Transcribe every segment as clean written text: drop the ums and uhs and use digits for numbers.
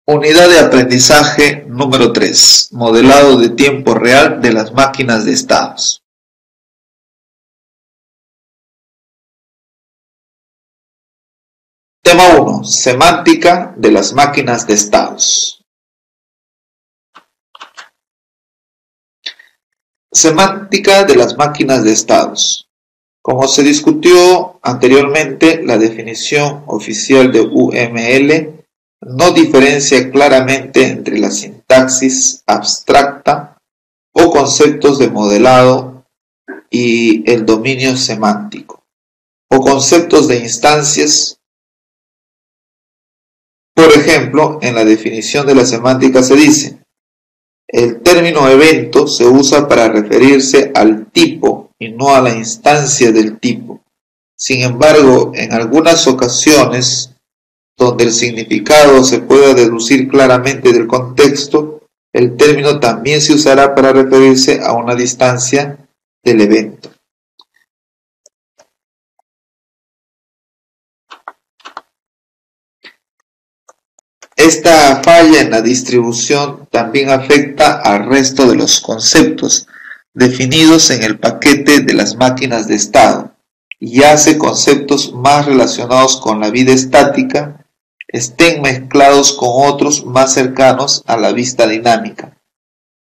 Unidad de aprendizaje número 3. Modelado de tiempo real de las máquinas de estados. Tema 1. Semántica de las máquinas de estados. Semántica de las máquinas de estados. Como se discutió anteriormente, la definición oficial de UML no diferencia claramente entre la sintaxis abstracta o conceptos de modelado y el dominio semántico, o conceptos de instancias. Por ejemplo, en la definición de la semántica se dice: el término evento se usa para referirse al tipo y no a la instancia del tipo. Sin embargo, en algunas ocasiones, donde el significado se pueda deducir claramente del contexto, el término también se usará para referirse a una distancia del evento. Esta falla en la distribución también afecta al resto de los conceptos definidos en el paquete de las máquinas de estado y hace conceptos más relacionados con la vida estática estén mezclados con otros más cercanos a la vista dinámica.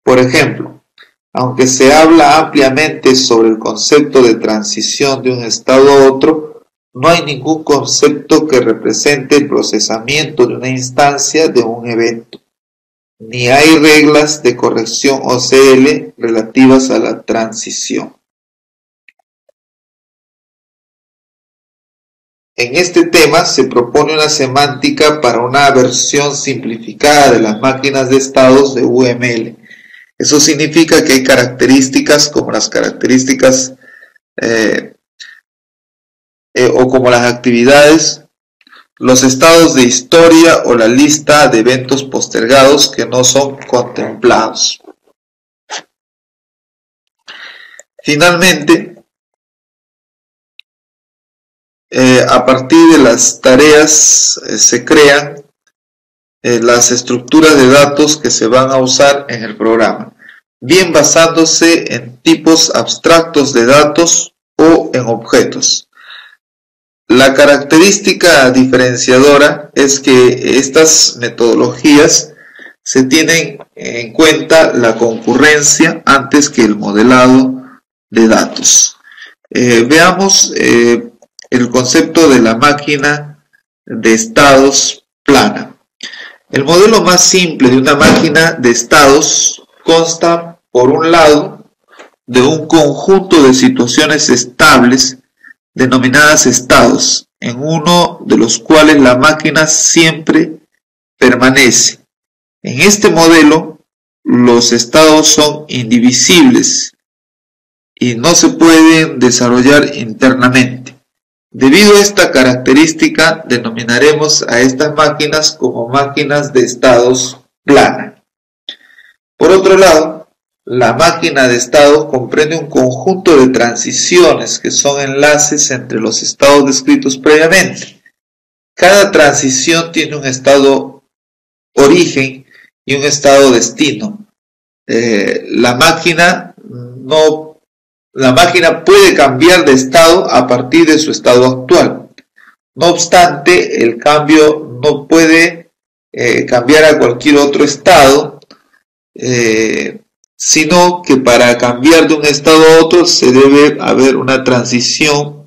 Por ejemplo, aunque se habla ampliamente sobre el concepto de transición de un estado a otro, no hay ningún concepto que represente el procesamiento de una instancia de un evento, ni hay reglas de corrección OCL relativas a la transición. En este tema se propone una semántica para una versión simplificada de las máquinas de estados de UML. Eso significa que hay características como las características o como las actividades, los estados de historia o la lista de eventos postergados que no son contemplados. Finalmente, a partir de las tareas se crean las estructuras de datos que se van a usar en el programa, bien basándose en tipos abstractos de datos o en objetos. La característica diferenciadora es que estas metodologías se tienen en cuenta la concurrencia antes que el modelado de datos. Veamos el concepto de la máquina de estados plana. El modelo más simple de una máquina de estados consta, por un lado, de un conjunto de situaciones estables denominadas estados, en uno de los cuales la máquina siempre permanece. En este modelo, los estados son indivisibles y no se pueden desarrollar internamente. Debido a esta característica, denominaremos a estas máquinas como máquinas de estados plana. Por otro lado, la máquina de estados comprende un conjunto de transiciones que son enlaces entre los estados descritos previamente. Cada transición tiene un estado origen y un estado destino. La máquina puede cambiar de estado a partir de su estado actual. No obstante, el cambio no puede cambiar a cualquier otro estado, sino que para cambiar de un estado a otro se debe haber una transición,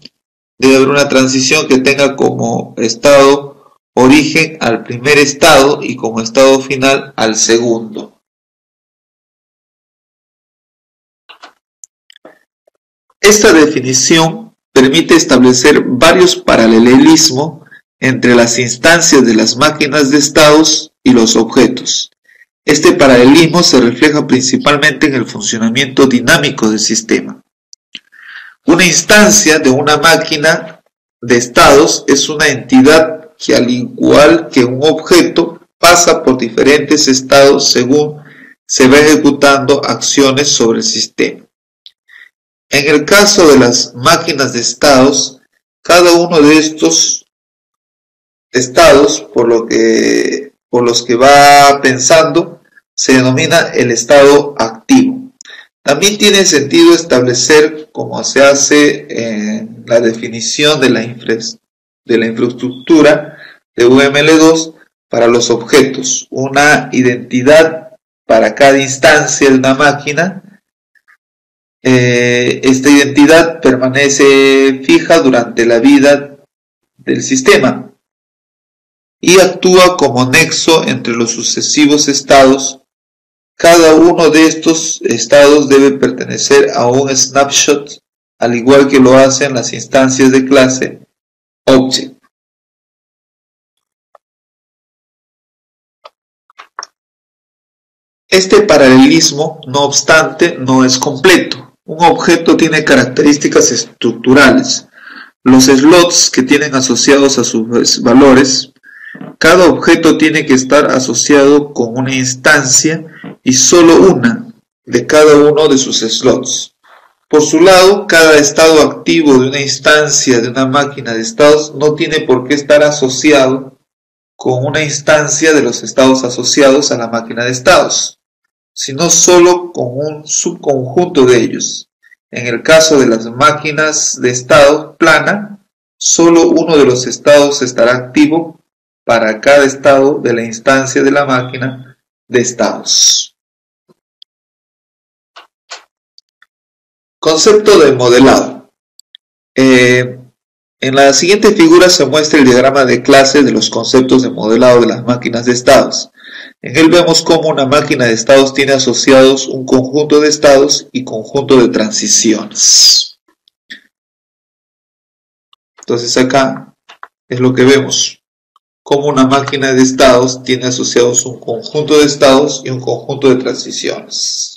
que tenga como estado origen al primer estado y como estado final al segundo. Esta definición permite establecer varios paralelismos entre las instancias de las máquinas de estados y los objetos. Este paralelismo se refleja principalmente en el funcionamiento dinámico del sistema. Una instancia de una máquina de estados es una entidad que, al igual que un objeto, pasa por diferentes estados según se va ejecutando acciones sobre el sistema. En el caso de las máquinas de estados, cada uno de estos estados, por lo que por los que va pensando se denomina el estado activo. También tiene sentido establecer, como se hace en la definición de la infraestructura de UML2 para los objetos, una identidad para cada instancia de una máquina. Esta identidad permanece fija durante la vida del sistema y actúa como nexo entre los sucesivos estados. Cada uno de estos estados debe pertenecer a un snapshot, al igual que lo hacen las instancias de clase Object. Este paralelismo, no obstante, no es completo. Un objeto tiene características estructurales. Los slots que tienen asociados a sus valores, cada objeto tiene que estar asociado con una instancia y solo una de cada uno de sus slots. Por su lado, cada estado activo de una instancia de una máquina de estados no tiene por qué estar asociado con una instancia de los estados asociados a la máquina de estados, sino solo con un subconjunto de ellos. En el caso de las máquinas de estado plana, solo uno de los estados estará activo para cada estado de la instancia de la máquina de estados. Concepto de modelado. En la siguiente figura se muestra el diagrama de clase de los conceptos de modelado de las máquinas de estados. En él vemos cómo una máquina de estados tiene asociados un conjunto de estados y conjunto de transiciones. Entonces acá es lo que vemos, cómo una máquina de estados tiene asociados un conjunto de estados y un conjunto de transiciones.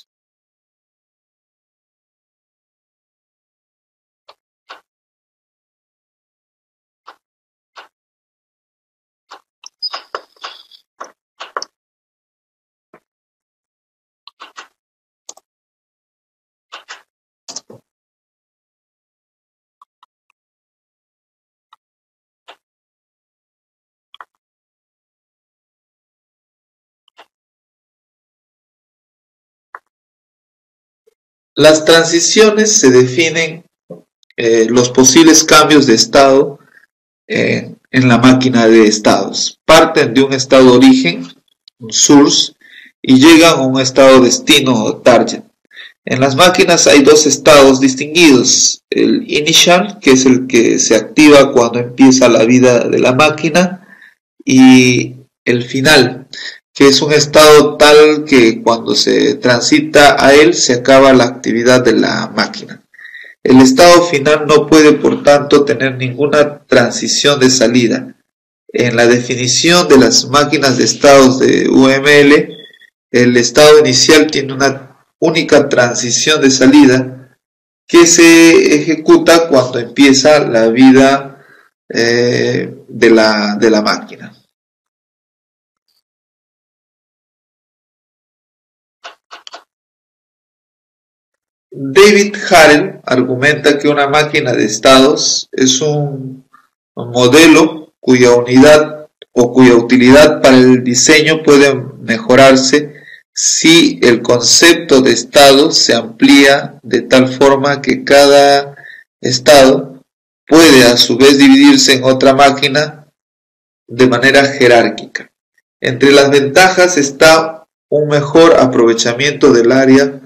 Las transiciones se definen los posibles cambios de estado en la máquina de estados. Parten de un estado origen, un source, y llegan a un estado destino o target. En las máquinas hay dos estados distinguidos: el initial, que es el que se activa cuando empieza la vida de la máquina, y el final, que es un estado tal que cuando se transita a él se acaba la actividad de la máquina. El estado final no puede, por tanto, tener ninguna transición de salida. En la definición de las máquinas de estados de UML, el estado inicial tiene una única transición de salida que se ejecuta cuando empieza la vida de la máquina. David Harel argumenta que una máquina de estados es un modelo cuya unidad o cuya utilidad para el diseño puede mejorarse si el concepto de estado se amplía de tal forma que cada estado puede a su vez dividirse en otra máquina de manera jerárquica. Entre las ventajas está un mejor aprovechamiento del área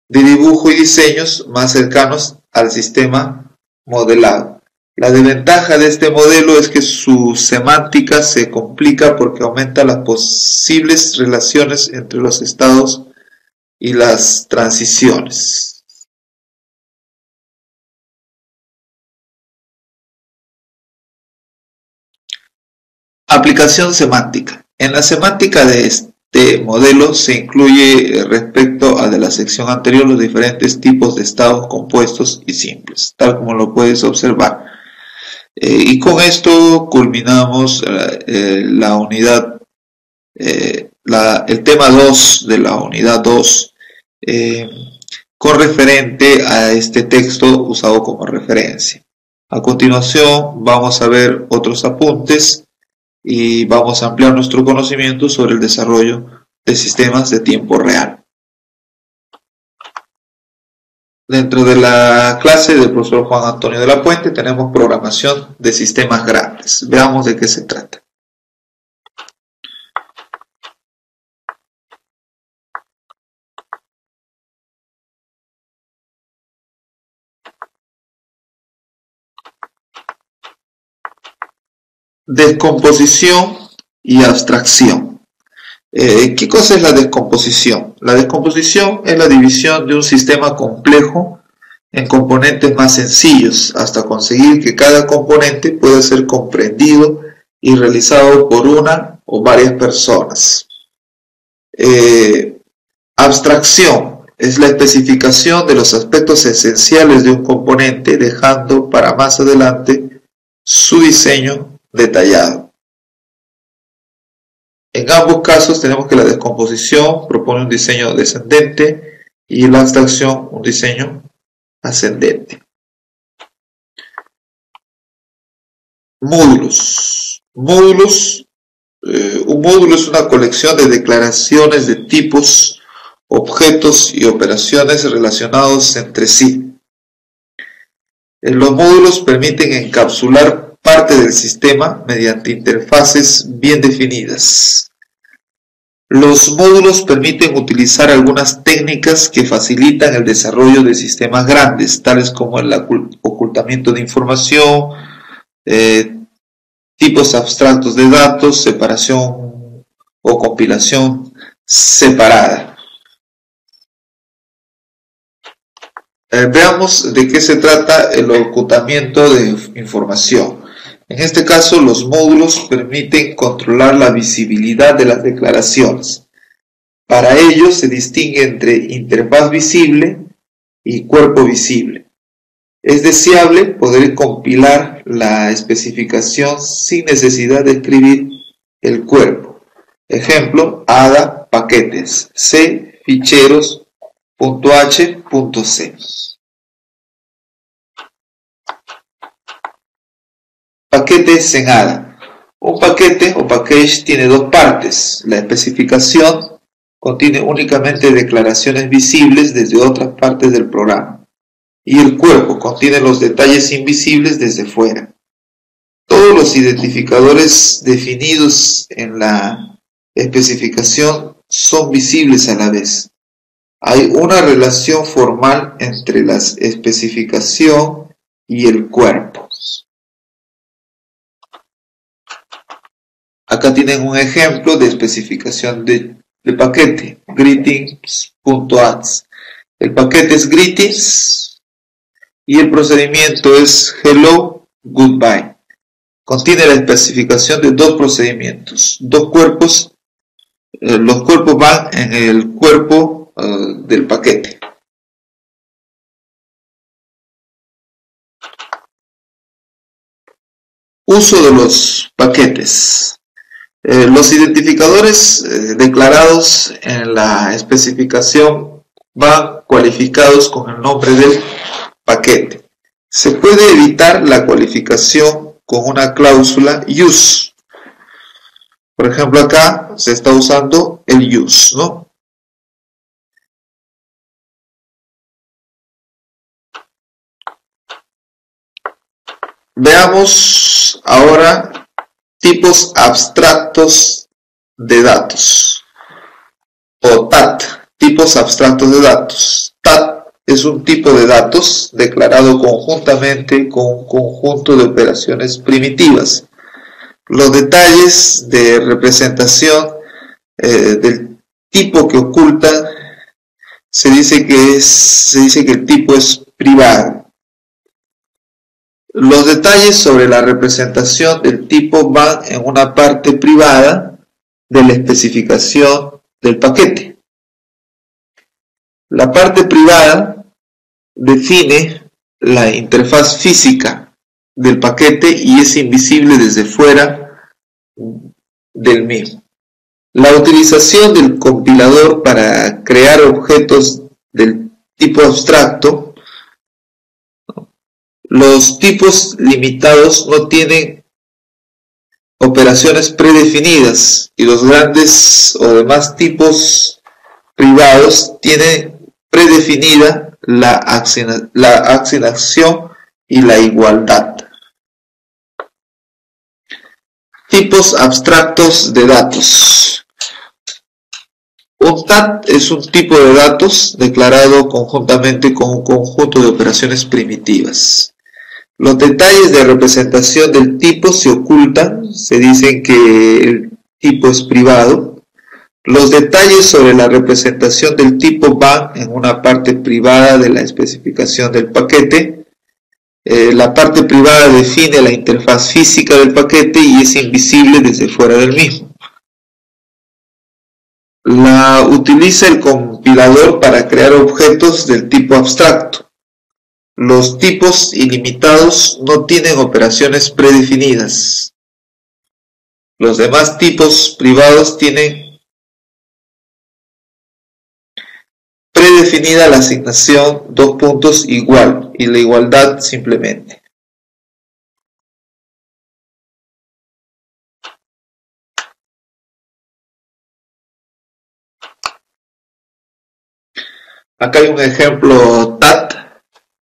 de dibujo y diseños más cercanos al sistema modelado. La desventaja de este modelo es que su semántica se complica porque aumenta las posibles relaciones entre los estados y las transiciones. Aplicación semántica. En la semántica de este modelo se incluye respecto a de la sección anterior los diferentes tipos de estados compuestos y simples, tal como lo puedes observar. Y con esto culminamos la unidad, el tema 2 de la unidad 2 con referente a este texto usado como referencia. A continuación vamos a ver otros apuntes y vamos a ampliar nuestro conocimiento sobre el desarrollo de sistemas de tiempo real. Dentro de la clase del profesor Juan Antonio de la Puente tenemos programación de sistemas grandes. Veamos de qué se trata. Descomposición y abstracción. ¿Qué cosa es la descomposición? La descomposición es la división de un sistema complejo en componentes más sencillos hasta conseguir que cada componente pueda ser comprendido y realizado por una o varias personas. Abstracción es la especificación de los aspectos esenciales de un componente, dejando para más adelante su diseño detallado. En ambos casos tenemos que la descomposición propone un diseño descendente y la abstracción un diseño ascendente. Módulos. Un módulo es una colección de declaraciones de tipos, objetos y operaciones relacionados entre sí. Los módulos permiten encapsular parte del sistema mediante interfaces bien definidas. Los módulos permiten utilizar algunas técnicas que facilitan el desarrollo de sistemas grandes, tales como el ocultamiento de información, tipos abstractos de datos, separación o compilación separada. Veamos de qué se trata el ocultamiento de información. En este caso, los módulos permiten controlar la visibilidad de las declaraciones. Para ello se distingue entre interfaz visible y cuerpo visible. Es deseable poder compilar la especificación sin necesidad de escribir el cuerpo. Ejemplo, ADA paquetes, C ficheros, .h.c. Paquetes en ADA. Un paquete o package tiene dos partes. La especificación contiene únicamente declaraciones visibles desde otras partes del programa, y el cuerpo contiene los detalles invisibles desde fuera. Todos los identificadores definidos en la especificación son visibles a la vez. Hay una relación formal entre la especificación y el cuerpo. Acá tienen un ejemplo de especificación de paquete, greetings.ads. El paquete es greetings y el procedimiento es hello, goodbye. Contiene la especificación de dos procedimientos, dos cuerpos. Los cuerpos van en el cuerpo del paquete. Uso de los paquetes. Los identificadores declarados en la especificación van cualificados con el nombre del paquete. Se puede evitar la cualificación con una cláusula use. Por ejemplo, acá se está usando el use, ¿no? Veamos ahora tipos abstractos de datos, o TAT, tipos abstractos de datos. TAT es un tipo de datos declarado conjuntamente con un conjunto de operaciones primitivas. Los detalles de representación del tipo que oculta se dice que el tipo es privado. Los detalles sobre la representación del tipo van en una parte privada de la especificación del paquete. La parte privada define la interfaz física del paquete y es invisible desde fuera del mismo. La utilización del compilador para crear objetos del tipo abstracto. Los tipos limitados no tienen operaciones predefinidas y los grandes o demás tipos privados tienen predefinida la asignación y la igualdad. Tipos abstractos de datos. Un DAT es un tipo de datos declarado conjuntamente con un conjunto de operaciones primitivas. Los detalles de representación del tipo se ocultan, se dicen que el tipo es privado. Los detalles sobre la representación del tipo van en una parte privada de la especificación del paquete. La parte privada define la interfaz física del paquete y es invisible desde fuera del mismo. La utiliza el compilador para crear objetos del tipo abstracto. Los tipos ilimitados no tienen operaciones predefinidas. Los demás tipos privados tienen predefinida la asignación igual y la igualdad simplemente. Acá hay un ejemplo TAT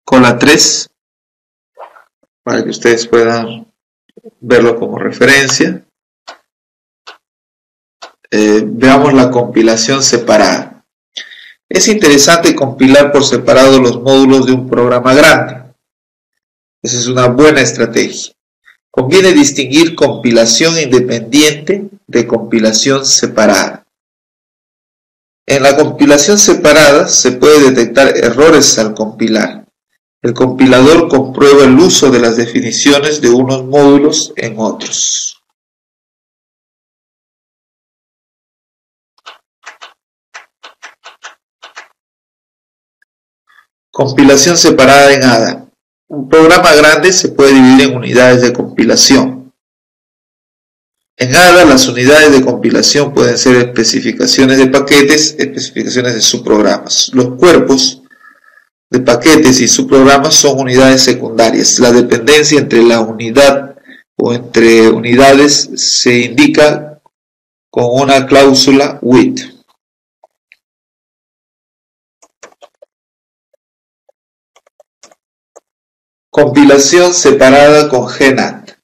con la 3 para que ustedes puedan verlo como referencia. Veamos la compilación separada. Es interesante compilar por separado los módulos de un programa grande. Esa es una buena estrategia. Conviene distinguir compilación independiente de compilación separada. En la compilación separada se puede detectar errores al compilar. El compilador comprueba el uso de las definiciones de unos módulos en otros. Compilación separada en ADA. Un programa grande se puede dividir en unidades de compilación. En ADA las unidades de compilación pueden ser especificaciones de paquetes, especificaciones de subprogramas. Los cuerpos de paquetes y subprogramas son unidades secundarias. La dependencia entre la unidad o entre unidades se indica con una cláusula with. Compilación separada con GNAT.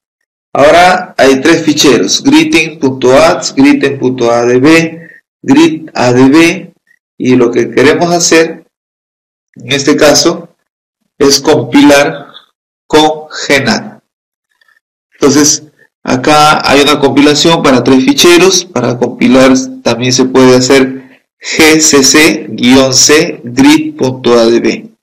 Ahora hay tres ficheros: greeting.ads, greeting.adb, greetadb, y lo que queremos hacer en este caso es compilar con GNAT. Entonces acá hay una compilación para tres ficheros. Para compilar también se puede hacer gcc-c greet.adb.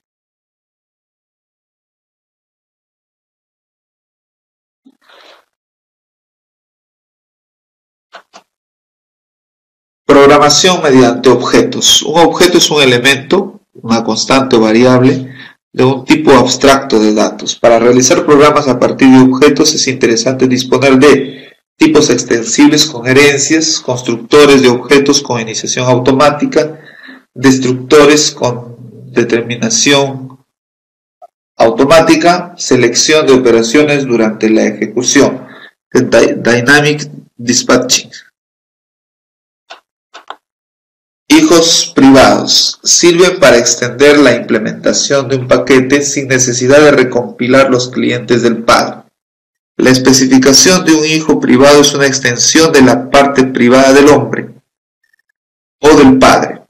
Programación mediante objetos. Un objeto es un elemento, una constante o variable, de un tipo abstracto de datos. Para realizar programas a partir de objetos es interesante disponer de tipos extensibles con herencias, constructores de objetos con iniciación automática, destructores con determinación automática, selección de operaciones durante la ejecución, Dynamic Dispatching. Hijos privados. Sirven para extender la implementación de un paquete sin necesidad de recompilar los clientes del padre. La especificación de un hijo privado es una extensión de la parte privada del hombre o del padre.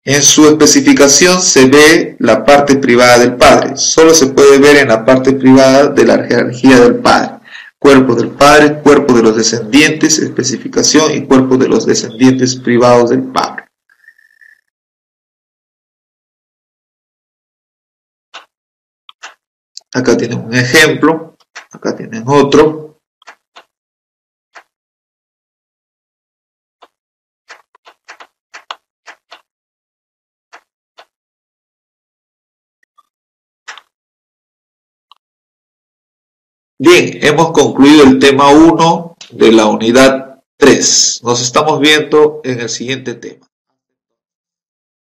En su especificación se ve la parte privada del padre. Solo se puede ver en la parte privada de la jerarquía del padre. Cuerpo del padre, cuerpo de los descendientes, especificación y cuerpo de los descendientes privados del padre. Acá tienen un ejemplo, acá tienen otro. Bien, hemos concluido el tema 1 de la unidad 3. Nos estamos viendo en el siguiente tema.